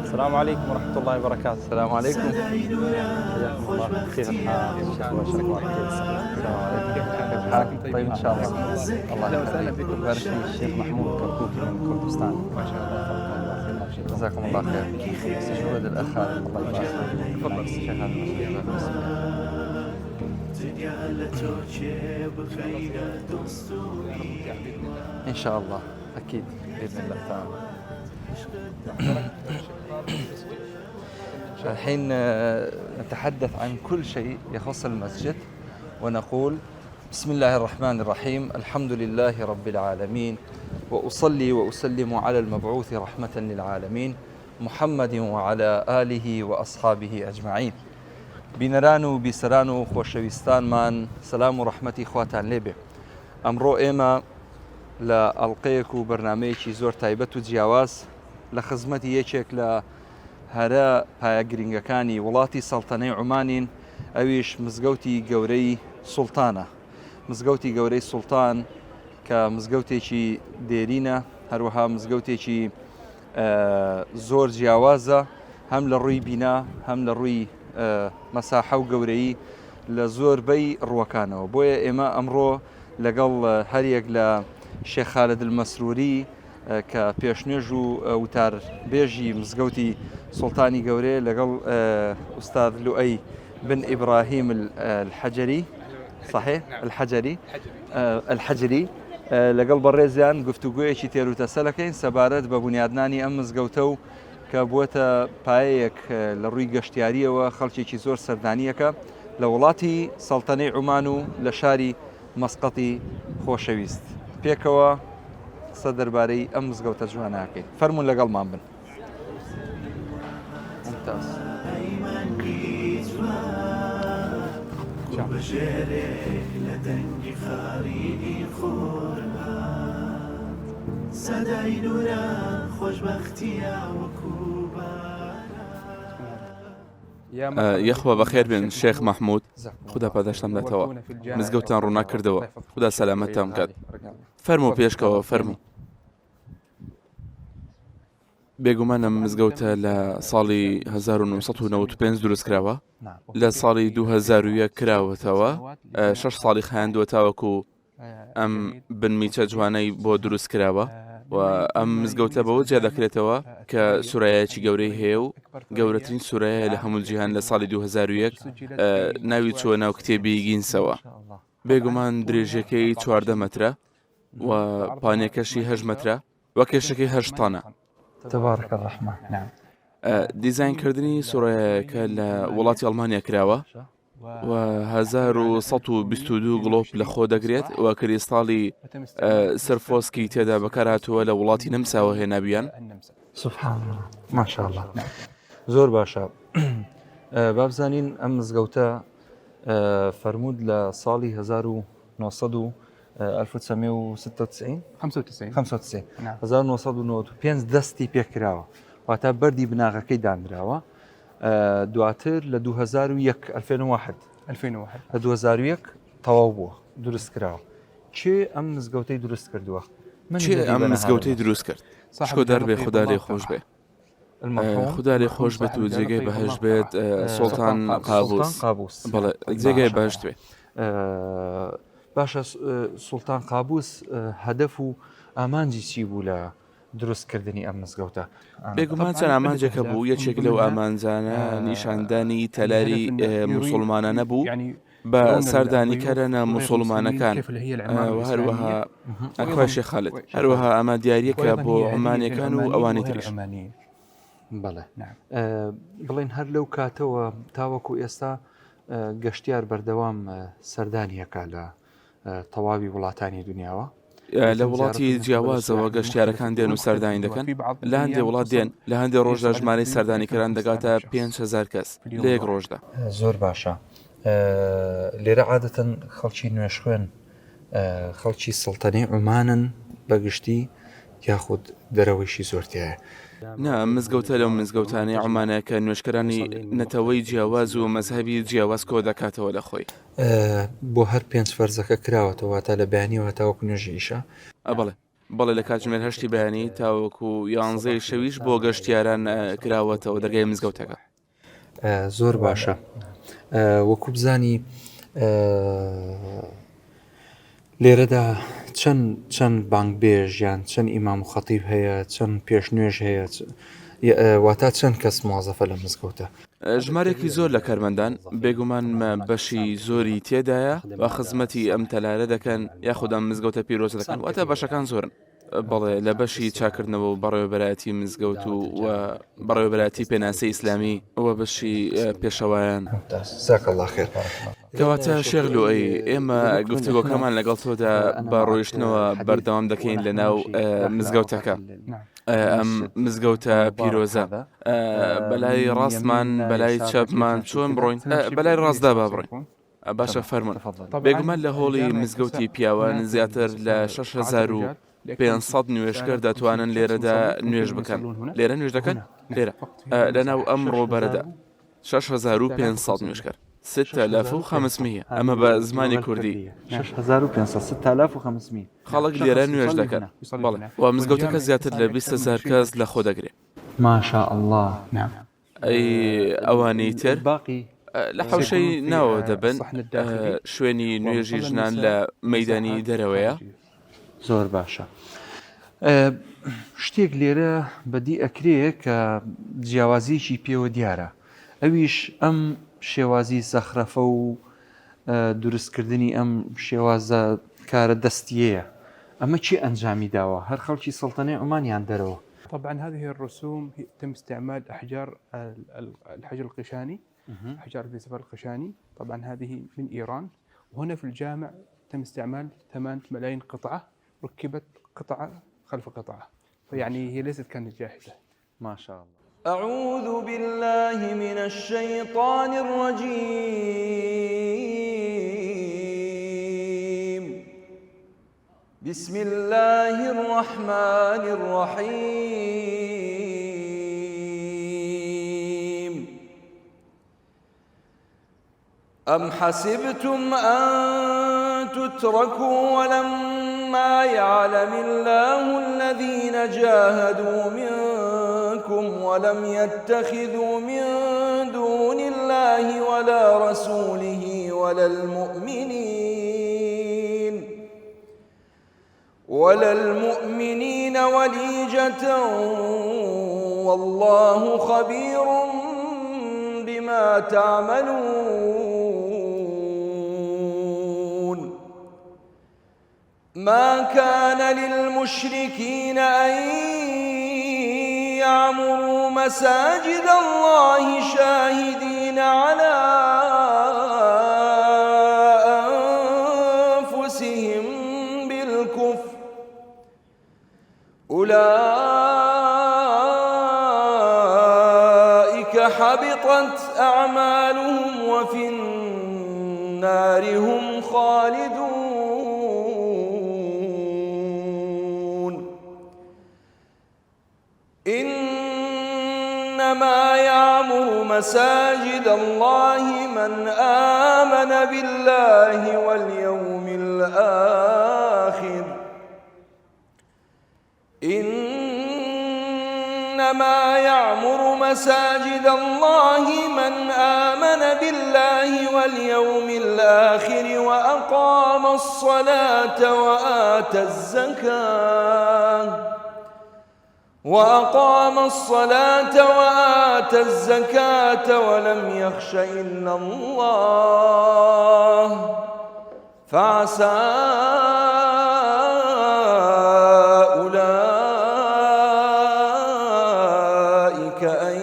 السلام عليكم ورحمة الله وبركاته. السلام عليكم. حياكم الله. كيف الحال؟ الله يشرك معك. السلام عليكم. كيف حالك؟ طيب إن شاء الله. الله وسهلا بكم. بارك فيك الشيخ محمود كركوكي من كردستان. ما شاء الله. جزاكم الله خير. استشهد الأخ الله يبارك فيك. تفضل استشهاد إن شاء الله. أكيد بإذن الله تعالى. الحين نتحدث عن كل شيء يخص المسجد ونقول بسم الله الرحمن الرحيم الحمد لله رب العالمين وأصلي وأسلم على المبعوث رحمة للعالمين محمد وعلى آله وأصحابه أجمعين. بنرانو بسرانو خوشويستان من سلام ورحمة خواتان ليبي. أمرو إيما لألقيك برنامجي زور تايبت جیاواز لخزمتي يشك لهرا بايغرينغاكاني ولاتي سلطنة عمان أويش مزقوتي جوري سلطانة مزقوتي جوري سلطان كمزقوتي شي ديرينا هروها مزقوتي شي زور جیاوازة هم للروي بنا هم للروي مساحة وجوري لزور بي الروكانة وبويا إما أمرو لقل هريق لشيخ خالد المسروري كبيشنيج وتار بيجي مزقوتي سلطاني جوري لقل أستاذ لؤي بن إبراهيم الحجري صحيح الحجري لقل بريزيان قفتو قوي شي تيرو تسلكين سبارت ببنيادناني أم مزقوتو كبوتا بايك لروي قشتيارية وخلشي شي زور سردانية لولاتي سلطنة عمانو لشاري مسقطي خوشويست بيكوا صدر باري أم مزقوتا جواناكي فرمون لقل مامبن ممتاز صدای نورا خوشبختیە یەخوا بەخێر بێن شێخ محمود خدا پاداشتان بداتەوە مزگەوتان ڕوونا کردەوە خدا سەلامەتتان بکات فەرموو پێشکەوە فەرموو بێگومانە مزگەوتە لە ساڵی 1995 دروست کراوە لە ساڵی 2001 کراوەتەوە 6 ساڵی خایاندووە تاوەکو ئەم بنمیچە جوانەی بۆ دروست کراوە و ئەم مزگەوتە بەوە جیا دەکرێتەوە کە سورایەکی گەورەی هەیە و گەورەترین سورایە لە هەموو جیهان لە ساڵی 2001 ناوی چووە ناو کتێبی گینسەوە بێگومان درێژەکەی 14 مەترە و پانێکەشی 8 مەترە و کێشەکەی 8 تانە تبارك الرحمن. نعم. دیزاینکردنی سورایەکە لە وڵاتی ئەڵمانیا کراوە و 1122 گڵۆپ لە خۆ دەگرێت و کریستاڵی سەرفۆسکی تێدا بەکارهاتووە لە وڵاتی نەمساوە هێنابیان سبحان الله ما شاء الله. زۆر باشە بابزانین ئەم مزگەوتە فەرموود لە ساڵی 1995 دەستی پێکراوە واتە بەردی بناغەکەی دانراوە دواتر لە 2001 لە 2001 تەواو بووە دروست کراوە چێ ئەم مزگەوتەی دروست کردووە چێ ئەم مزگەوتەی دروست کرد شکۆدار بێ خدا لێ خۆش بێ خدا لێ خۆش بێت و جێگەی بەهەشت بێت سوڵتان قابوس بەڵێ جێگەی بەهەشت بێ باشە سوڵتان قابوس هەدەف و ئامانجی چی بوو لە دروستکردنی ئەم مزگەوتە بێگومان چەند ئامانجێکە بوو یەکێک لەو ئامانجانە نیشاندانی تەلاری موسڵمانە بوو بە سەردانیکارانە موسڵمانەکان هەروەها ئەکواشی خالت هەروەها ئەمە دیاریەکە بۆ عمانیەکان و ئەوانی تریش بەڵێ بڵێن هەر لەو کاتەوە تاوەکو ئێستا گەشتیار بەردەوام سەردانیەکە لە تەواوی وڵاتانی دنیاوە لە وڵاتی جیاوازەوە گەشتیارەکان دێن و سەردانی دەکەن لە هەندێک وڵات دێن لە هەندێک ڕۆژدا ژمارەی سەردانیکەران دەگاتە 5,000 کەس لە یەک ڕۆژدا زۆر باشە لێرە عادەتەن خەڵکی نوێش خوێن خەڵکی سڵتەنەی عومانن بەگشتی یاخود دەرەوەیشی زۆرتایە. نا مزگەوتە لەو مزگەوتانی عمانە کە نوێشکەرانی نەتەوەی جیاواز و مەزهبی جیاواز کۆ دەکاتەوە لە خۆی بۆ هەر 5 فەرزەکە کراوەتەوە تا لە بەیانیەوە تاوەکو نوێژی ئیشا. بەڵێ لە کاتژمێر 8 بەیانی تاوەکو 11 شەویش بۆ گەشتیاران کراوەتەوە دەرگای مزگەوتەکە. زۆر باشە. وەکو بزانی لێرەدا چەند بانگبێژ یان چەند ئیمام و خەتیب هەیە، چەند پێشنوێژ هەیە، واتە چەند کەس موازەفە لە مزگەوتە؟ ژمارێکی زۆر لە کارمەندان بێگومان بەشی زۆری تێدایە و خزمەتی ئەم تەلارە دەکەن یاخود ئەم مزگەوتە پیرۆزە دەکەن، واتە بەشەکان زۆرن. بەڵێ لە بەشی چاکردنەوە و بەڕێوەبەرایەتی مزگەوت و بەڕێوەبەرایەتی پێناسەی ئیسلامی وە بەشی پێشەوایان. ساکەڵڵا خێر. کەواتە شێغلوئی ئێمە گفتوگۆکەمان لەگەڵ تۆدا بە ڕۆیشتنەوە بەردەوام دەکەین لە ناو مزگەوتەکە. ئەم مزگەوتە پیرۆزە بەلای ڕاستمان بەلای چەپمان چۆن بڕۆین؟ بەلای ڕاستدا با بڕۆین. باشە فەرمون. بێگومان لە هۆڵی مزگەوتی پیاوان زیاتر لە 6500 نوێشکەر دەتوانن لێرەدا نوێژ بکەن. لێرە نوێژ دەکەن؟ لێرە لەناو ئەم ڕۆبەرەدا 6500 نوێشکەر 6500 ئەمە بە زمانی کوردی 6500 خەڵک لێرە نوێژ دەکەن. بەڵێ و مزگەوتەکە زیاتر لە 20,000 کەس لە خۆ دەگرێت. ماشاء الله. ئەی ئەوانەی تر باقی لە حوشەی ناوە دەبن شوێنی نوێژی ژنان لە مەیدانی دەرەوەیە. زۆر باشە. شتێک لێرە بەدی ئەکرێ کە جیاوازیەکی پێوە دیارە، ئەویش ئەم شێوازی زەخرەفە و دروستکردنی ئەم شێوازە کارە دەستیەیە. ئەمە چی ئەنجامی داوە؟ هەر خەڵکی سەڵتەنەی عمانیان دەرەوە. طبعا هذه الرسوم تم استعمال أحجار الحجر القشاني، أحجار الفلسفة القشاني، طبعا هذه من إيران، وهنا في الجامع تم استعمال 8 ملايين قطعة، ركبت قطعة خلف قطعة، فيعني هي ليست كانت جاهزة. ما شاء الله. أعوذ بالله من الشيطان الرجيم. بسم الله الرحمن الرحيم. أم حسبتم أن تتركوا ولما يعلم الله الذين جاهدوا منكم ولم يتخذوا من دون الله ولا رسوله ولا المؤمنين وليجة والله خبير بما تعملون. ما كان للمشركين أن يعمروا مساجد الله شاهدين على أنفسهم بالكفر، أولئك حبطت أعمالهم وفي النار هم خالدون. إنما يعمر مساجد الله من آمن بالله واليوم الآخر. إنما يعمر مساجد الله من آمن بالله واليوم الآخر وأقام الصلاة وآتى الزكاة ولم يخش إلا الله فعسى أولئك أن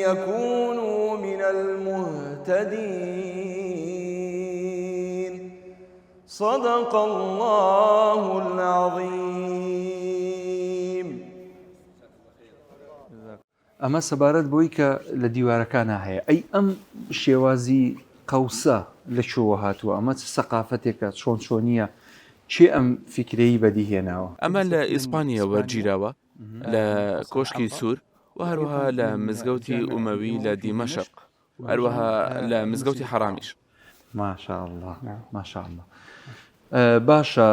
يكونوا من المهتدين. صدق الله العظيم. ئەمە سەبارەت بۆی کە لە دیوارەکانە هەیە. ئەی ئەم شێوازی قەوسە لە چۆوە هاتووە؟ ئەمە چ سەقافەتێکە چۆن چۆنیە چی ئەم فیکرەی بەدیهێناوە؟ ئەمە لە ئیسپانیا وەرگیراوە لە کۆشکی سوور و هەروەها لە مزگەوتی ئومەوی لە دیمەشق هەروەها لە مزگەوتی حەرامیش. ماشاءله ماشاءله. باشە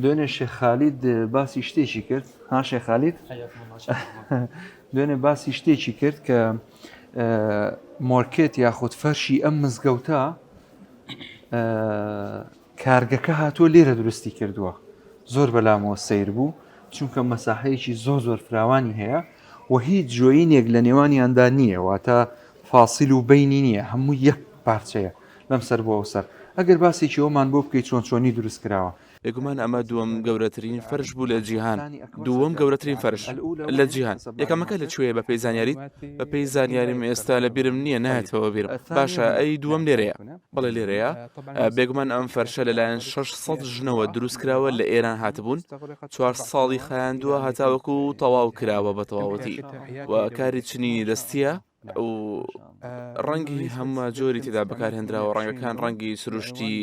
دوێنێ شێخ خالید باسی شتێکی کرد ها شێخ خالید دوێنێ باسی شتێکی کرد کە مۆرکێت یاخود فەرشی ئەم مزگەوتە کارگەکە هاتووە لێرە دروستی کردووە زۆر بەلامەوە سیر بوو چونکە مەساحەیەکی زۆر فراوانی هەیە و هیچ جۆینێک لە نێوانیاندا نییە واتە فاسیل و بینی نییە هەموو یەک پارچەیە لەم سەر بۆ ئەو سەر ئەگەر باسێکی ئەومان بۆ بکەیت چۆنی دروست کراوە. بێگومان ئەمە دووەم گەورەترین فەرش بوو لە جیهان دووەم گەورەترین فەرش لە جیهان یەکەمەکە لەکوێیە بە پێی زانیاریت بە پێی زانیاریم ئێستا لە بیرم نییە نایەتەوە بیرم باشە ئەی دووەم لێرەیە بەڵێ لێرەیە بێگومان ئەم فەرشە لەلایەن 600 ژنەوە دروست کراوە لە ئێران هاتبوون 4 ساڵی خایاندووە هەتاوەکو تەواو کراوە بە تەواوەتی و کاری چنینی دەستیە و ڕەنگی هەموو جۆری تێدا بەکارهێنراوە ڕەنگەکان ڕەنگی سروشتی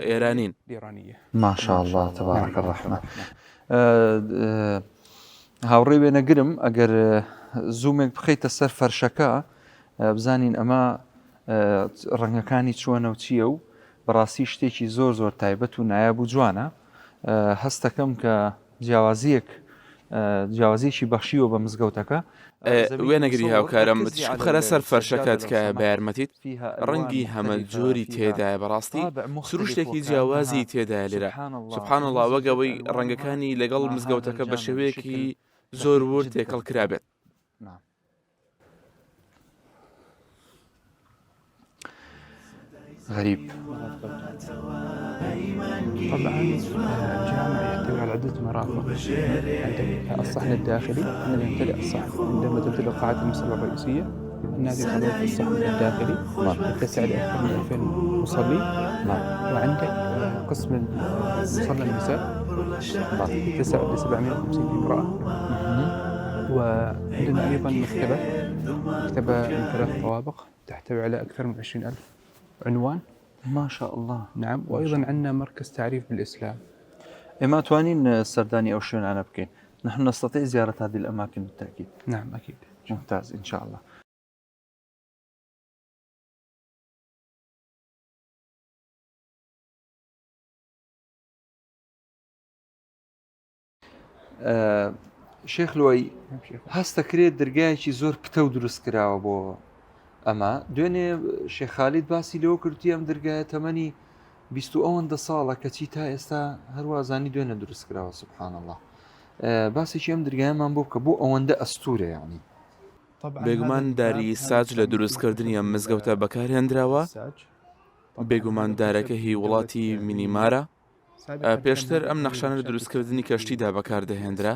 ئێرانین. ماشاءله تەبارەکە ڕەحمە. هاوڕێ وێنەگرم ئەگەر زوومێک بخەیتە سەر فەرشەکە بزانین ئەمە ڕەنگەکانی چۆنە و چییە و بەڕاستی شتێکی زۆر تایبەت و نایاب و جوانە. هەستەکەم کە جیاوازیەکی بەخشیوە بە مزگەوتەکە وێنەگری هاوکارم بخەرە سەر فەرشەکەت کە بە یارمەتیت ڕەنگی هەمە جۆری تێدایە بەڕاستی سروشتێکی جیاوازی تێدایە لێرە سوبحان الله وەگەوەی ڕەنگەکانی لەگەڵ مزگەوتەکە بە شێوەیەکی زۆر ورد تێکەڵ کرابێت. غريب. طبعا الجامع يحتوي على عدة مرافق. عندك الصحن الداخلي الذي يمتلئ الصحن عندما تمتلئ قاعة المصلى الرئيسية النادي يصلي في الصحن الداخلي يتسع لأكثر من 2000 مصلي. وعندك قسم مصلى النساء يتسع ل 750 امرأة. وعندنا أيضا مكتبة من 3 طوابق تحتوي على أكثر من 20,000 عنوان. ما شاء الله. نعم وأيضا عندنا مركز تعريف بالإسلام. إما توانين سرداني أو شون أنا بكين نحن نستطيع زيارة هذه الأماكن بالتأكيد. نعم أكيد. ممتاز إن شاء الله. شێخ لۆی هەستە کرێت دەرگایەکی زۆر پتە و دروست کراوە بۆ ئەمە دوێنێ شێخ خالید باسی لەوە کردی ئەم دەرگایە تەمەنی 20 ساڵە کەچی تا ئێستا هەروازانی دوێنە دروست کراوە سبحان الله. باسێکی ئەم دەرگایەمان بۆ بکە بۆ ئەوەندە ئەستورە یعنی بێگومان داری ساج لە دروستکردنی ئەم مزگەوتە بەکارهێنراوە بێگومان دارەکە هی وڵاتی مینیمارە پێشتر ئەم نەخشانە لە دروستکردنی کەشتیدا بەکاردەهێنرا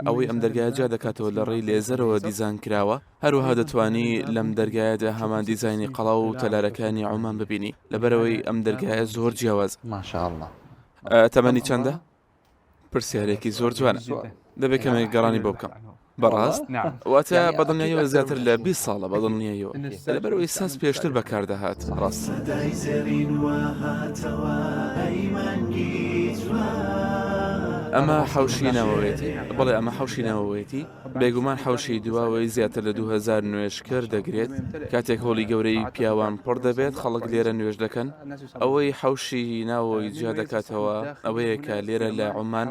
ئەوەی ئەم دەرگایە جا دەکاتەوە لە ڕێی لێزەرەوە دیزان کراوە هەروەها دەتوانی لەم دەرگایەدا هەمان دیزایانی قەڵاو و تەلارەکانی عومان ببینی لەبەرەوەی ئەم دەرگایە زۆر جیاواز. ماشاءالله. تەمەنی چەندە؟ پرسیارێکی زۆر جوانە دەبێت کەمێک گەڕانی بۆ بکەم. بەڕاست واتە بەدڵنیاییەوە زیاتر لە 20 ساڵە بەدڵنیاییەوە لەبەرەوەی ساز پێشتر بەکاردەهات. ڕاست ئەمە حەوشی ناوەوێتی بەڵێ ئەمە حەوشی ناوەوێتی بێگومان حەوشی دواوەی زیاتر لە 2000 نوێژکەر دەگرێت کاتێک هۆڵی گەورەی پیاوان پڕ دەبێت خەڵک لێرە نوێژ دەکەن ئەوەی حەوشی ناوەوەی جیا دەکاتەوە ئەوەیە کە لێرە لە عومان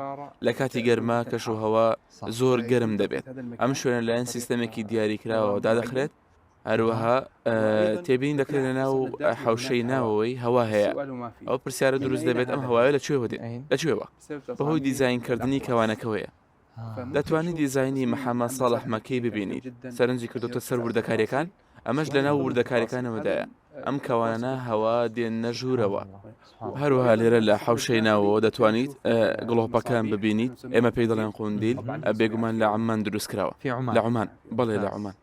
لە کاتی گەرما کەش و هەوا زۆر گەرم دەبێت ئەم شوێنە لایەن سیستەمێکی دیاریکراوە دادەخرێت هەروەها تێبین دەکرێت لە ناو حەوشەی ناوەوەی هەوا هەیە ئەو پرسیارە دروست دەبێت ئەم هەوایە لەکوێوە دێت لەکوێوە بەهۆی دیزاینکردنی کەوانەکەوەیە دەتوانیت دیزایانی مەحەممەد ساڵح مەکەی ببینیت سەرنجی کردوتە سەر وردەکاریەکان ئەمەش لە ناو وردەکاریەکانەوەدایە ئەم کەوانە هەوا دێنە ژوورەوە هەروەها لێرە لە حەوشەی ناوەوە دەتوانیت گڵۆپەکان ببینیت ئێمە پێی دەڵێن قوندیل بێگومان لە عمان دروست کراوە لە عمان بەڵێ لە عمان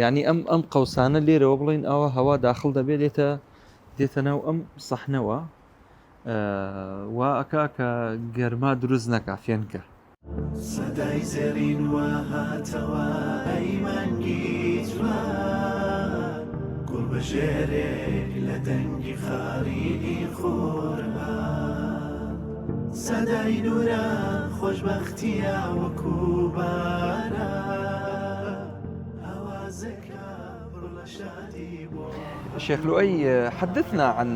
یعنی ئەم قەوسانە لێرەوە بڵین ئەوە هەوا داخل دەبێت دێتە ناو ئەم سەحنەوە وا ئەکا کە گەرما دروست نەکا فێنکە سەدای زەرین وە هاتەوە ئەیمانگی جوان گوڵ بەژێرێک لە دەنگی خاریدی خۆرما سەدای نورە خۆشبەختیە وەکو بارە هەوازەکە بڕ لە شادی بۆ شيخ لؤي حدثنا عن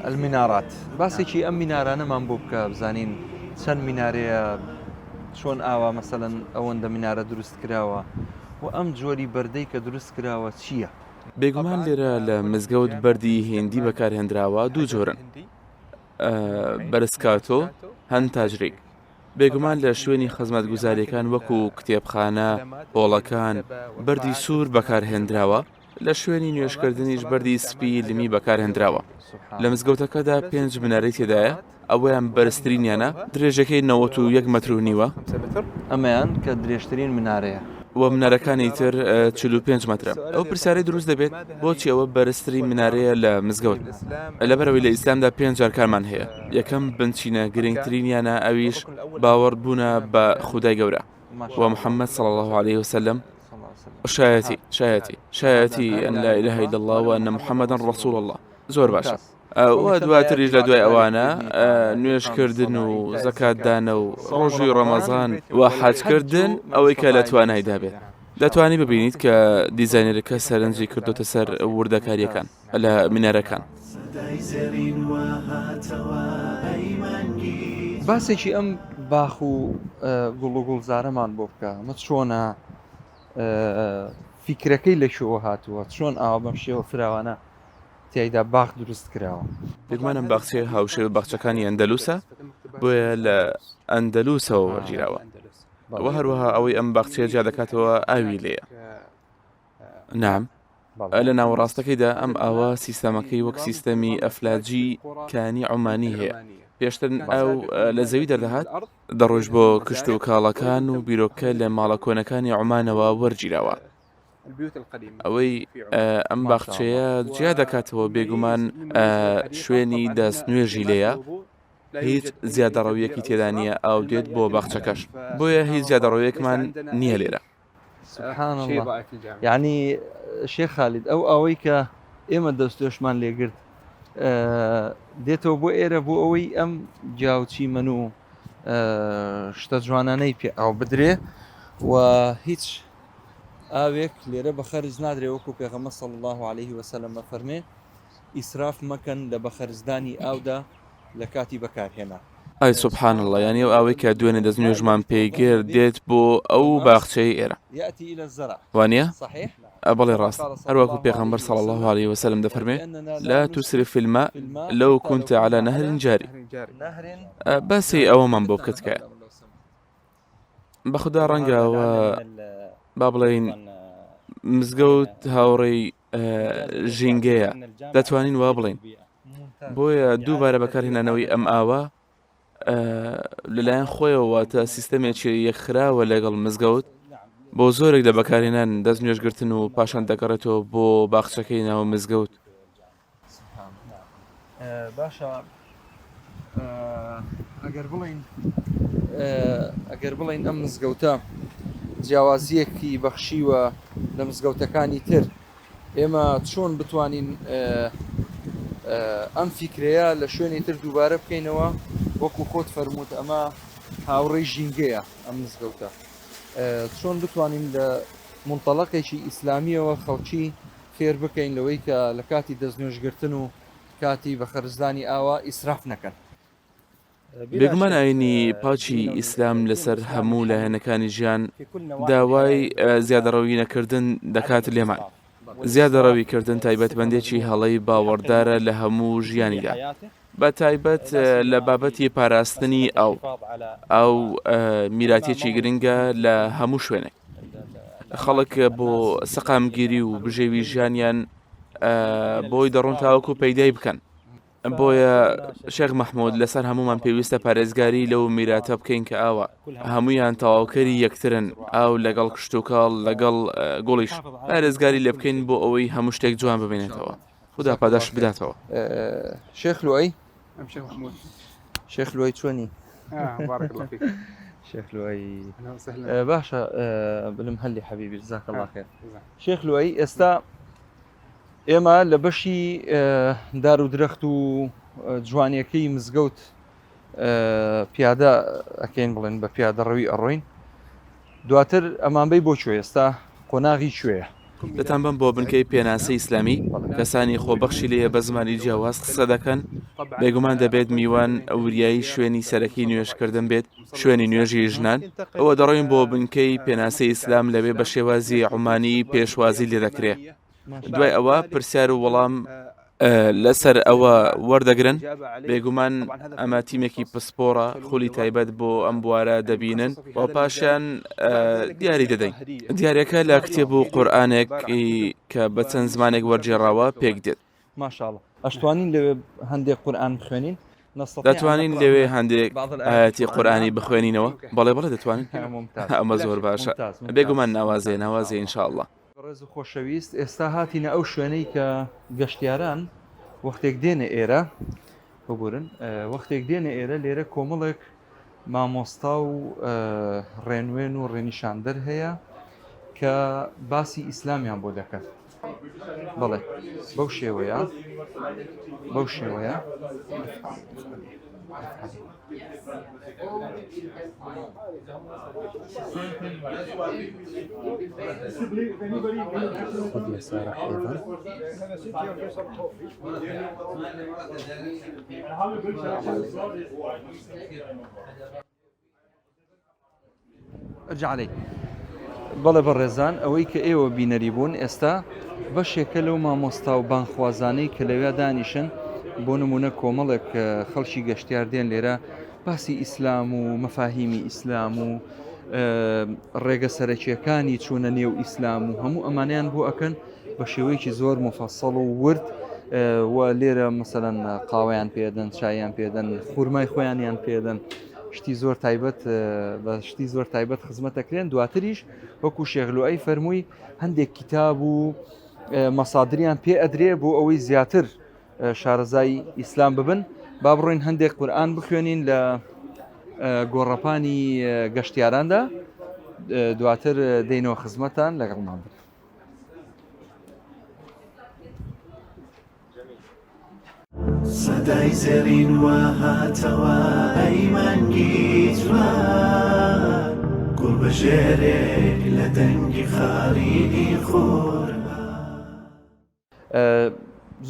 المنارات باسێکی ئەم مینارانەمان بۆ بکە بزانین چەند مینارەیە چۆن ئاوا مەسەلەن ئەوەندە مینارە دروست کراوە و ئەم جۆری بەردەی کە دروست کراوە چییە؟ بێگومان لێرە لە مزگەوت بەردی هێندی بەکارهێنراوە دوو جۆرن بەرزکاتۆ هەن تاجریک بێگومان لە شوێنی خزمەتگوزاریەکان وەکو کتێبخانە هۆڵەکان بەردی سوور بەکارهێنراوە لە شوێنی نوێشکردنیش بەردی سپی لمی بەکارهێنراوە لە مزگەوتەکەدا 5 منارەی تێدایە ئەوەیان بەرزترینیانە درێژەکەی 91 مەتر و نیوە ئەمەیان کە درێژترین منارەیە و منارەکانی تر 45 مەترە ئەو پرسیارەی دروست دەبێت بۆچی ئەوە بەرزترین منارەیە لە مزگەوت لەبەرەوەی لە ئیسلامدا 5 جار کارمان هەیە یەکەم بنچینە گرنگترینیانە ئەویش باوەڕبوونە بە خودای گەورە و محەممەد صلی الله عليه وسلم شایەتی ئەن لا إله إلا الله وأن محەممەدا رسول الله زۆر باشە و دواتریش لە دوای ئەوانە نوێشکردن و زەکاتدانە و ڕۆژوی ڕەمەزان و حەجکردن ئەوەی کە لە توانایدا بێت دەتوانی ببینیت کە دیزاینەرەکە سەرنجی کردوتە سەر وردەکاریەکان لە مینارەکان سەدای زەرین وە هاتەوە ئەیمانگیر باسێکی ئەم باخ و گوڵ و گوڵزارەمان بۆ بکە ئەمە چۆنە فیکرەکەی لە شۆوە هاتووە چۆن ئاوا بەم شێوە فراوانە تیایدا باخ دروست کراوە بێگومانم باخچێ هاوشێوە باخچەکانی ئەندەلوسە بۆیە لە ئەندەلوسەوە وەرگیراوە و هەروەها ئەوەی ئەم باخچەیە جا دەکاتەوە ئاوی لێیە نام لە ناوەڕاستەکەیدا ئەم ئاوا سیستەمەکەی وەک سیستەمی ئەفلاجی کانی عومانی هەیە پێشتر ئەو لە زەوی دەردەهات دەڕۆژ بۆ کشت و کاڵەکان و بیرۆکە لە ماڵە کۆنەکانی عومانەوە وەرگیراوە ئەوەی ئەم باخچەیە جیا دەکاتەوە بێگومان شوێنی دەست نوێژی لێیە هیچ زیادەڕەویەکی تێدا نییە ئەو دێت بۆ باخچەکەش بۆیە هیچ زیادەڕەویەکمان نییە لێرە سبحان الله یعنی شێخ خالید ئەو ئەوەی کە ئێمە دەستۆشمان لێگرت دێتەوە بۆ ئێرە بۆ ئەوەی ئەم جیاوچی من و شتە جوانانەی پێ ئاو بدرێ و هیچ ئاوێک لێرە بە خەرج نادرێ وەکو پێغەمبەر صلی الله عليه وسلم فەرمێ ئیسراف مەکەن لە بەخەرجدانی ئاودا لە کاتی بەکارهێنا ئای سبحان الله یعنی ئەو ئاوەی کە دوێنێ دەستنوێژمان پێیگەر دێت بۆ ئەو باخچەی ئێرە یاتی إلى الزرع وانە صحيح بەڵێ ڕاست هەروەکو پێغەمبەر صلی الله عليه وسلم دەفەرمێ لا تسرف في الماء لو كنت على نهر جاري باسی ئەوەمان بۆ بکەتکە بەخدا ڕەنگەوە با بڵێین مزگەوت هاوڕێی ژینگەیە دەتوانین وا بڵێن بۆیە دووبارە بەکارهێنانەوەی ئەم ئاوا لەلایەن خۆیەوە تا سیستەمێکی یەکخراوە لەگەڵ مزگەوت بۆ زۆرێک لە بەکارهێنان دەست نوێژگرتن و پاشان دەگەڕێتەوە بۆ باخچەکەی ناو مزگەوت باشە ئەگەر بڵین ئەم مزگەوتە جیاوازیەکی بەخشیوە لە مزگەوتەکانی تر ئێمە چۆن بتوانین ئەم فیکرەیە لە شوێنی تر دووبارە بکەینەوە وەکو خۆت فەرمووت ئەمە هاوڕێی ژینگەیە ئەم مزگەوتە چۆن بتوانین لە منتەڵەقێکی ئیسلامیەوە خەڵکی فێر بکەین لەوەی کە لە کاتی دەستنوێژگرتن و کاتی بەخەرزدانی ئاوا ئیسراف نەکەن بێگومان ئاینی پاچی ئیسلام لەسەر هەموو لایەنەکانی ژیان داوای زیادەڕەوی نەکردن دەکات لێمان زیادەڕەویکردن تایبەتمەندێکی هەڵەی باوەڕدارە لە هەموو ژیانیدا بە تایبەت لە بابەتی پاراستنی ئەو میراتێکی گرنگە لە هەموو شوێنێک خەڵک بۆ سەقامگیری و بژێوی ژیانیان بۆی دەڕۆن تاوەکو پەیدای بکەن بۆیە شێخ مەحموود لەسەر هەمومان پێویستە پارێزگاری لەو میراتە بکەین کە ئاوە هەمویان تەواوکەری یەکترن ئاو لەگەڵ کشت و کاڵ لەگەڵ گوڵیش پارێزگاری لێ بکەین بۆ ئەوەی هەموو شتێک جوان ببێنێتەوە خدا پاداش بداتەوە شێخ لوئی أم شيخ محمود شێخ لوئی چۆنی بارك الله فيك شێخ لوئی أهلا وسهلا باشە بلم هەلی حەبیبی جزاک الله خێر شێخ لوئی ئێستا ئێمە لە بەشی دار و درەخت و جوانیەکەی مزگەوت پیادە ئەکەین بڵێن بە پیادە ڕەوی ئەڕۆین دواتر ئەمانبەی بۆ کوێ ئێستا قۆناغی کوێیە دەتان بم بۆ بنکەی پێناسەی ئیسلامی کەسانی خۆبەخشی لێە بە زمانی جیاواز قسە دەکەن بێگومان دەبێت میوان ئەوریایی شوێنی سەرەکی نوێشکردن بێت شوێنی نوێژی ژنان ئەوە دەڕۆین بۆ بنکەی پێناسەی ئیسلام لەوێ بە شێوازی عومانی پێشوازی لێ دەکرێت دوای ئەوە پرسیار و وەڵام لەسەر ئەوە وەردەگرن بێگومان ئەمە تیمێکی پسپۆرە خولی تایبەت بۆ ئەم بوارە دەبینن و پاشیان دیاری دەدەین دیارەکە لە کتێب و قورئانێک کە بە چەند زمانێک وەرجێڕاوە پێک دێت ماشاءڵڵه ئەشتوانین لەوێ هەندێک قورئان بخوێنین دەتوانین لەوێ هەندێک ئاەتی قورئانی بخوێنینەوە بەڵێ دەتوانین ئەمە زۆر باشە بێگومان ناوازێ ئینشاءڵڵه ڕێز و خۆشەویست ئێستا هاتینە ئەو شوێنەی کە گەشتیاران وەختێک دێنە ئێرە ببورن وەختێک دێنە ئێرە لێرە کۆمەڵێک مامۆستا و ڕێنوێن و ڕێنیشاندەر هەیە کە باسی ئیسلامیان بۆ دەکەن بەڵێ بەو شێوەیە ارجع علي بەڵێ بەڕێزان ئەوەی کە ئێوە بینەری بوون ئێستا بەشێکە لەو مامۆستا و بانخوازانەی کە لەوێ دانیشن بۆ نمونە کۆمەڵێک خەڵکی گەشتیار دێن لێرە باسی ئیسلام و مەفاهیمی ئیسلام و ڕێگە سەرەکیەکانی چوونە نێو ئیسلام و هەموو ئەمانیان بۆ ئەکەن بە شێوەیەکی زۆر مفەسەڵ و ورد و لێرە مەسەلەن قاوەیان پێدەن چایان پێدەن خورمای خۆیانیان پێدەن شتی زۆر تایبەت بە شتی زۆر تایبەت خزمەتەکرێن دواتریش وەکو شێخلوعی فەرمووی هەندێک کتاب و مەسادریان پێ ئەدرێ بۆ ئەوەی زیاتر شارەزای ئیسلام ببن با بڕۆین هەندێک قورئان بخوێنین لە گۆڕەپانی گەشتیاراندا دواتر دێنەوە خزمەتان لەگەڵمان بن سەدای زێڕین وە هاتەوە ئەیمانگی جوان گوڵ بەژێرێک لە دەنگی خاڕینی خۆر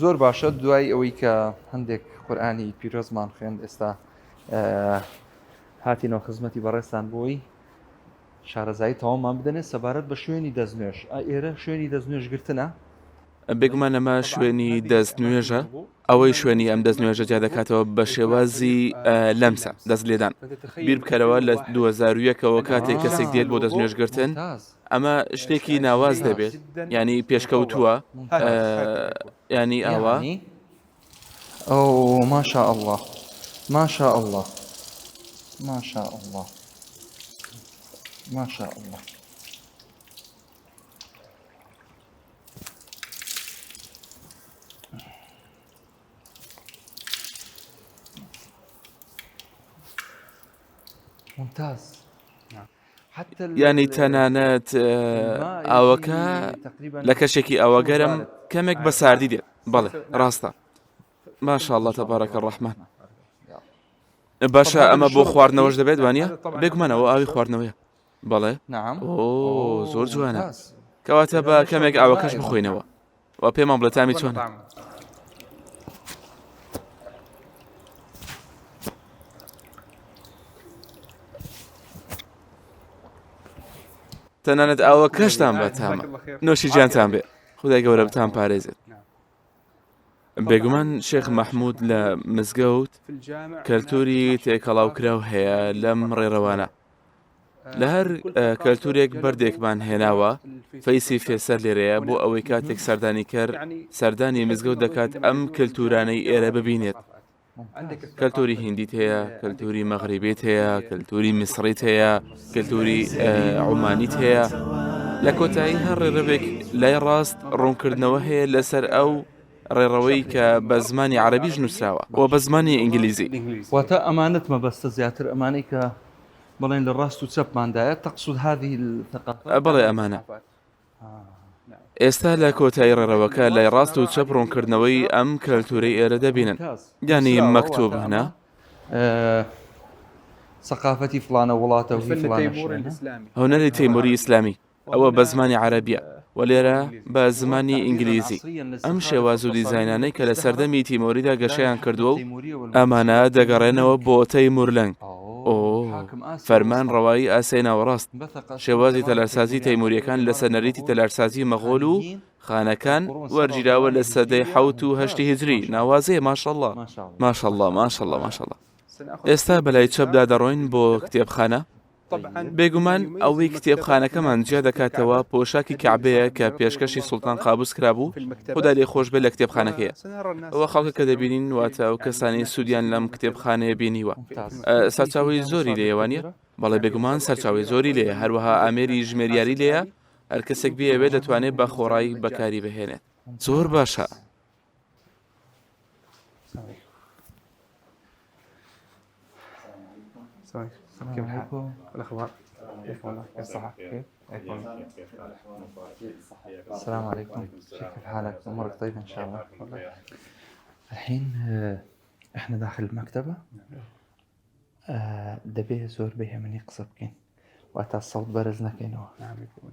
زۆر باشە دوای ئەوەی کە هەندێک قورئانی پیرۆزمان خوێند ئێستا هاتینەوە خزمەتی بەڕێستان بۆی شارەزایی تەواومان بدەنێت سەبارەت بە شوێنی دەستنوێژ ئێرە شوێنی دەستنوێژگرتنە بێگومان ئەمە شوێنی دەستنوێژە ئەوەی شوێنی ئەم دەستنوێژە جا دەکاتەوە بە شێوازی لەمسە دەست لێدان بیر بکەرەوە لە 2001ەوە کاتێک کەسێک دێت بۆ دەستنوێژگرتن ئەمە شتێکی ناواز دەبێت ینی پێشکەوتووە ینی ئاوا ئەو ماشاء الله ماشاء الله ماشاء الله ماشاء الله ممتاز ینی تەنانەت ئاوەکە لە کەشێکی ئاوەگەرم کەمێک بە ساردی دێت بەڵێ ڕاستە ماشاءالله تەبارەکە ڕەحمان باشە ئەمە بۆ خواردنەوەش دەبێت وانە بێگومانەوە ئاوی خواردنەوەیە بەڵێ ئۆ زۆر جوانە کەواتە بە کەمێک ئاوەکەش بخۆینەوە و پێمان بڵێ تامی چۆنە تەنانەت ئاوە کەشتان بە تامە نۆشی جیانتان بێ خودای گەورە بتان پارێزێت بێگومان شێخ مەحموود لە مزگەوت کەلتوری تێکەڵاوکراو هەیە لەم ڕێڕەوانە لە هەر کەلتورێک بەردێکمان هێناوە فەیسی فێسەر لێرەیە بۆ ئەوەی کاتێک سەردانی کرد سەردانی مزگەوت دەکات ئەم کەلتورانەی ئێرە ببینێت کەلتوری هیندیت هەیە کەلتوری مەغریبیت هەیە کەلتوری میسریت هەیە کەلتوری عومانیت هەیە لە کۆتایی هەر ڕێڕەوێک لای ڕاست ڕوونکردنەوە هەیە لەسەر ئەو ڕێڕەوەی کە بە زمانی عەرەبیش نووسراوە و بە زمانی ئینگلیزی واتە ئەمانەت مەبەستە زیاتر ئەمانەی کە بڵێن لە ڕاست و چەپماندایە تەقسود هذه الثقافة بەڵێ ئەمانە ئێستا لە کۆتایی ڕێڕەوەکە لای ڕاست و چەپ ڕوونکردنەوەی ئەم کەلتورەی ئێرە دەبینن یانی مەکتوب هەنا سەقافەتی فلانە وڵاتە و الفن فلانە التيموري شوێنە. الإسلامي. هونەری تەیموری ئیسلامی ئەوە بە زمانی عەرەبیە و لێرە بە زمانی ئینگلیزی. ئەم شێواز و دیزاینانەی کە لە سەردەمی تیمۆریدا گەشەیان کردووە و ئەمانە دەگەڕێنەوە بۆ تەیمورلەنگ. فەرمان ڕەوایی ئاسیای ناوەڕاست. شێوازی تەلارسازی تەیموریەکان لە سەنەریتی تەلارسازی مەغۆل و خانەکان وەرگیراوە لە سەدەی 7 و 8 هیجری. ناوازەیە ماشەڵڵا ماشەڵڵا ماشەڵڵا ماشەڵڵا. ئێستا بەلای چەپدا دەڕۆین بۆ کتێبخانە. بێگومان ئەوەی کتێبخانەکەمان جیا دەکاتەوە پۆشاکی کەعبەیە کە پێشکەشی سوڵتان قابوس کرابوو خۆدا لێ خۆش بێت لە کتێبخانەکەیە. ئەوە خەڵکە کە دەبینین واتە ئەو کەسانی سوودیان لەم کتێبخانەیە بینیوە. سەرچاوی زۆری لێوانە بەڵێ بێگومان سەرچاوی زۆری لێ هەروەها ئامێری ژمێریاری لێیە هەر کەسێک بێوێ دەتوانێت بە خۆڕایی بەکاری بهێنێت. زۆر باشە. كيف الحال؟ الأخبار؟ كيف والله؟ كيف الصحة؟ كيف؟ السلام عليكم، كيف حالك؟ أمورك طيبة إن شاء الله. الحين إحنا داخل المكتبة. دبي زور بها من يقصب كين وقت الصوت برزنا كينوا. نعم يكون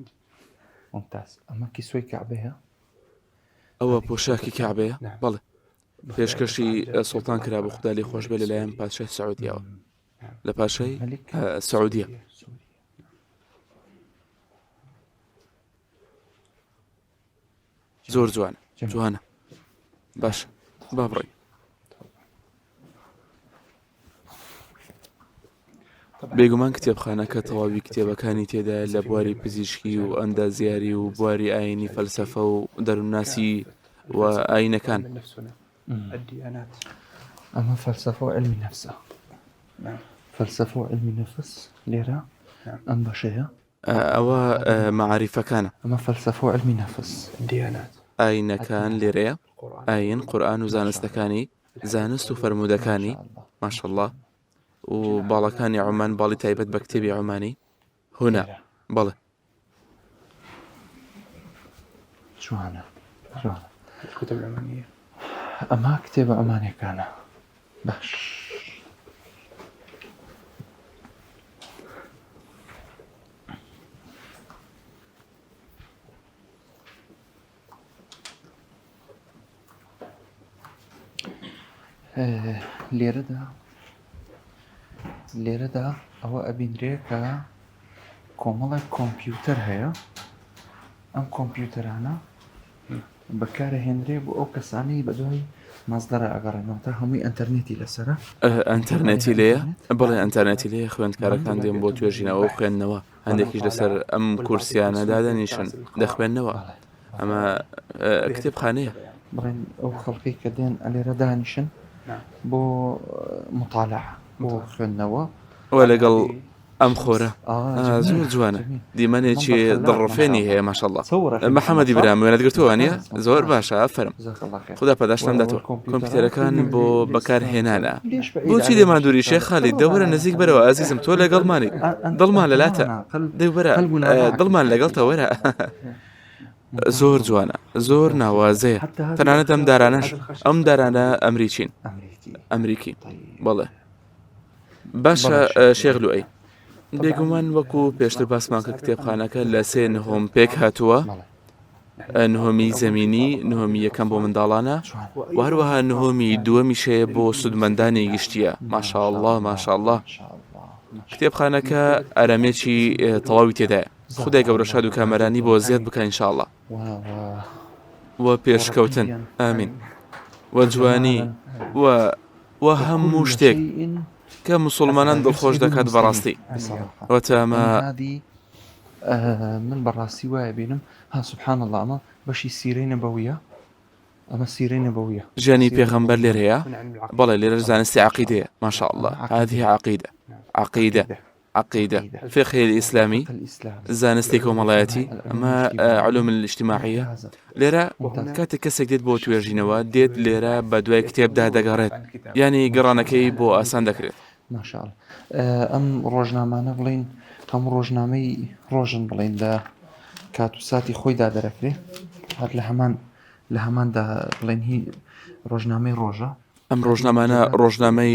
ممتاز. أما كيسوي كعبها ئەوە پۆشاکی کەعبەیە؟ بەڵێ پێشکەشی سوڵتان کرا بە خوددا لێ خۆش بێ لەلایەن پادشای سەعودیەوە لە پاشای سەعودیە. زۆر جوانە جوانە. باش با بڕۆین. بێگومان کتێبخانەکە تەواوی کتێبەکانی تێدا لە بواری پزیشکی و ئەندازیاری و بواری ئاینی فەلسەفە و دەروونناسی و ئاینەکان. الديانات. أما فلسفة وعلم النفس. نعم. فلسفة وعلم النفس ليرة. نعم. أم بشيء. ئەوە معریفەکانە. أما فلسفة وعلم النفس. الديانات. ئاینەکان لێرەیە ئاین قورئان و زانستەکانی زانست و فەرمودەکانی ماشەڵڵا و باڵەکانی عومان باڵی تایبەت بە کتێبی عومانی هونا. بەڵێ جوانە. الكتب العمانية. أما كتاب عماني كان باش. لێرەدا ئەوە ئەبینرێ کە کۆمەڵێک کۆمپیوتەر هەیە. ئەم کۆمپیوتەرانە بەکارە هێنرێ بۆ ئەو کەسانی بەدوای مازدەرە ئەگەڕێنەوە تا هەمووی ئەنتەرنێتی لەسرە. ئەنتەرنێتی لێیە؟ بەڵێ ئەنتەرنێتی لێیە خوێندکارەکان دێن بۆ توێژینەوە و خوێندنەوە. هەندێکیش لەسەر ئەم کورسیانە دادەنیشن دەخوێندنەوە. ئەمە کتێبخانەیە. بڵێن ئەو خەڵکی کە دێن ئەلێرە دانیشن بۆ مطالعە بۆ خوێندنەوە وە لەگەڵ ئەم خۆرە زۆر جوانە. دیمەنێکی دڵڕفێنی هەیە ماشەڵڵا. محەممەدی برام وێنەت گرتووە نیە؟ زۆر باشە ئەفەرم. خوددا پەداشتم دەتەوە. کۆمپیوتەرەکان بۆ بەکارهێنانە. بۆچی دێمان دووری شێخ خاڵید دەوبەرە نزیک بەرەوە ئازیزم تۆ لەگەڵمانی دڵمان لەلاتە دەوبەرە دڵمان لەگەڵ تەوەرە. زۆر جوانە زۆر ناوازەیە. تەنانەت ئەم دارانەش ئەم دارانە ئەمریکین ئەمریکی. بەڵێ باشە شێخ لوئەی بێگومان وەکو پێشتر باسمان کرد کتێبخانەکە لە 3 نهۆم پێک هاتووە. نهۆمی زەمینی نهۆمی یەکەم بۆ منداڵانە و هەروەها نهۆمی دووەمیشەیە بۆ سودمەندانی گشتیە. ماشاءالله ماشاءالله. کتێبخانەکە ئارامێکی تەواوی تێدایە. خودای گەورە شاد و کامەرانی بۆ زیاد بکە ئینشاءالله. وە پێشکەوتن ئامین وە جوانی وە هەموو شتێک کە مسلمانان دڵخۆش دەکات بەڕاستی. وەتەمە من بەڕاستی وایە بینم ها سبحان الله ئەمە بەشی سیرەی نەبەویە. ئەمە سیرەی نەبەویە ژیانی پێغەمبەر لێرە هەیە. بەڵێ لێرە زانستی عەقیدەیە ماشاءالله. هذه عقيدة فقه الإسلامي زانستی کۆمەڵایەتی ئەمە علوم الاجتماعية. لێرە کاتێک کەسێک دێت بۆ توێژینەوە دێت لێرە بە دوای کتێبدا دەگەڕێت ینی گەڕانەکەی بۆ ئاسان دەکرێت. ماشاءالله. ئەم ڕۆژنامانە بڵین هەم ڕۆژنامەی ڕۆژن بڵین لە کات و ساتی خۆیدا دەرەکرێت هەر لە هەماندا بڵین هی ڕۆژنامەی ڕۆژە. ئەم ڕۆژنامانە ڕۆژنامەی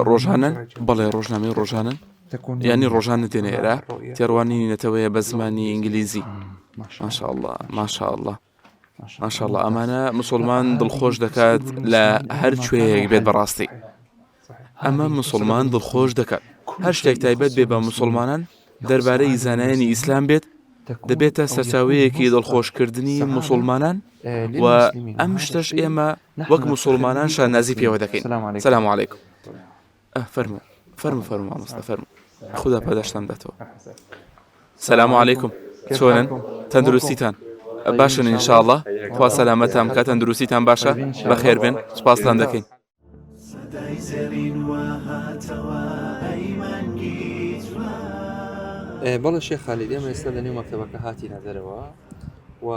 ڕۆژانن. بەڵێ ڕۆژنامەی ڕۆژانن. ینی ڕۆژان دێنێرە تێڕوانی نێتەوەیە بە زمانی ئینگلیزی ماشاءله ماشاءله ماشاءله ئەمانە مسلمان دڵخۆش دەکات لە هەر کوێیەک بێت بەڕاستی ئەمە مسلمان دڵخۆش دەکات هەر شتێک تایبەت بێ بە مسلمانان دەربارەی زانایانی ئیسلام بێت دەبێتە سەرچاوەیەکی دڵخۆشکردنی مسلمانان و ئەم شتەش ئێمە وەک مسلمانان شانازی پێوە دەکەین سەلام عەلەیکم فەرموو مامۆستا فەرموو خوددا پاداشتان دەتەوە سەلام عەلەیکم چۆنن تەندروستیتان باشن ئینشاءڵڵا خوا سەلامەتان بکات تەندروستیتان باشە بەخێر بێن سوپاستان دەکەین سەدای زەرین وە هاتەوە ئەیمانگیجوە بەڵێ شێخ خالید ئێمە ئێستا لە نێو مەکتەبەکە هاتینە دەرەوە و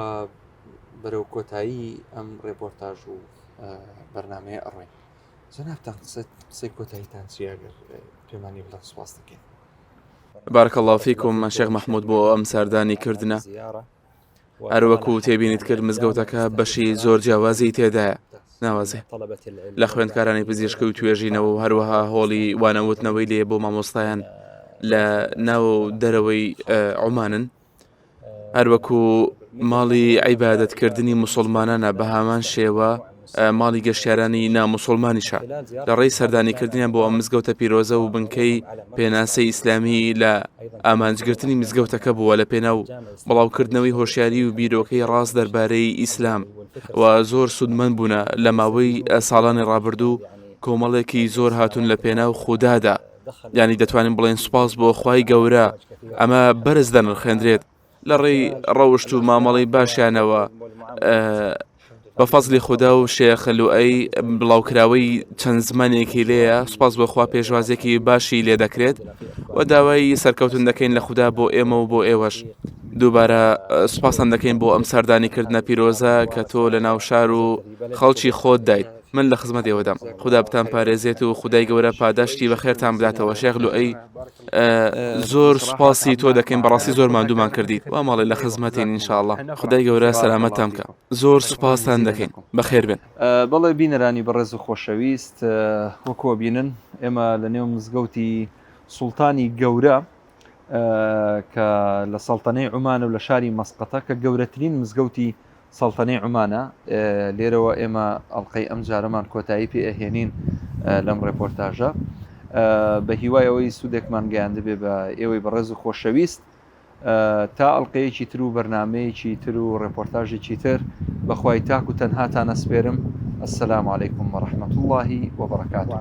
بەرەو کۆتایی ئەم ڕێپۆرتاژ و بەرنامەیە ئەڕۆین جەنابتان قسەی کۆتاییتان چیەگەر پێمانی بڵێن سوپاس دەکەین بارك الله فيكم شيخ محمود بۆ ئەم ساردانی کردنە هەروەکو تێبینیت کرد مزگەوتەکە بەشی زۆر جیاوازی تێدایە ناوازێ لە خوێندکارانی پزیشکی و توێژینەوە و هەروەها هۆڵی وانەوتنەوەی لێ بۆ مامۆستایان لە ناو دەرەوەی عومانن هەروەکو ماڵی عیبادەتکردنی مسلمانانە بە هامان شێوە ماڵی گەشتیارانی نامسلمانیشە لە ڕێی سەردانیکردنیان بۆ ئەم مزگەوتە پیرۆزە و بنکەی پێناسەی ئیسلامی لە ئامانجگرتنی مزگەوتەکە بووە لە پێناو بڵاوکردنەوەی هۆشیاری و بیرۆکەی ڕاست دەربارەی ئیسلام و زۆر سودمەند بوونە لە ماوەی ساڵانی ڕابردوو کۆمەڵێکی زۆر هاتوون لە پێناو خوددادا ینی دەتوانین بڵێن سوپاس بۆ خوای گەورە ئەمە بەرز دەنرخێندرێت لە ڕێی ڕەوشت و مامەڵی باشیانەوە بە فەزلی خوددا و شێخ لوئەی بڵاوکراوەی چەند زمانێکی لێیە سوپاس بۆخوا پێشوازێکی باشی لێ دەکرێت و داوای سەرکەوتن دەکەین لە خوددا بۆ ئێمە و بۆ ئێوەش دووبارە سوپاسان دەکەین بۆ ئەم سەردانیکردنە پیرۆزە کە تۆ لە ناو شار و خەڵکی خۆت دایت من لە خزمەت ئێوەدام خوددا بتان پارێزێت و خودای گەورە پاداشتی بەخێرتان بداتەوە شێخ لوئەی زۆر سوپاسی تۆ دەکەین بەڕاستی زۆر ماندوومان کردیت وا ماڵی لە خزمەتین ئینشاءڵڵا خودای گەورە سەلامەتتان بکە زۆر سوپاسان دەکەین بەخێر بێن بەڵێ بینەرانی بەڕێز و خۆشەویست وەکوە بینن ئێمە لە نێو مزگەوتی سوڵتانی گەورە کە لە سەڵتەنەی عومانە و لە شاری مەسقەتە کە گەورەترین مزگەوتی سەڵتەنەی عومانە لێرەوە ئێمە ئەڵقەی ئەم جارەمان کۆتایی پێ ئەهێنین لەم ڕێپۆرتاژە بە هیوای ئەوەی سوودێکمان گەیاندبێ بە ئێوەی بەڕێز و خۆشەویست تا ئەڵلقەیەکی تر و بەرنمەیەکی تر و ڕێپۆرتاژێکی تر بەخوای تاک و تەنهاتان ئەسپێرم السلام علیکم ورحمة الله وبركاته.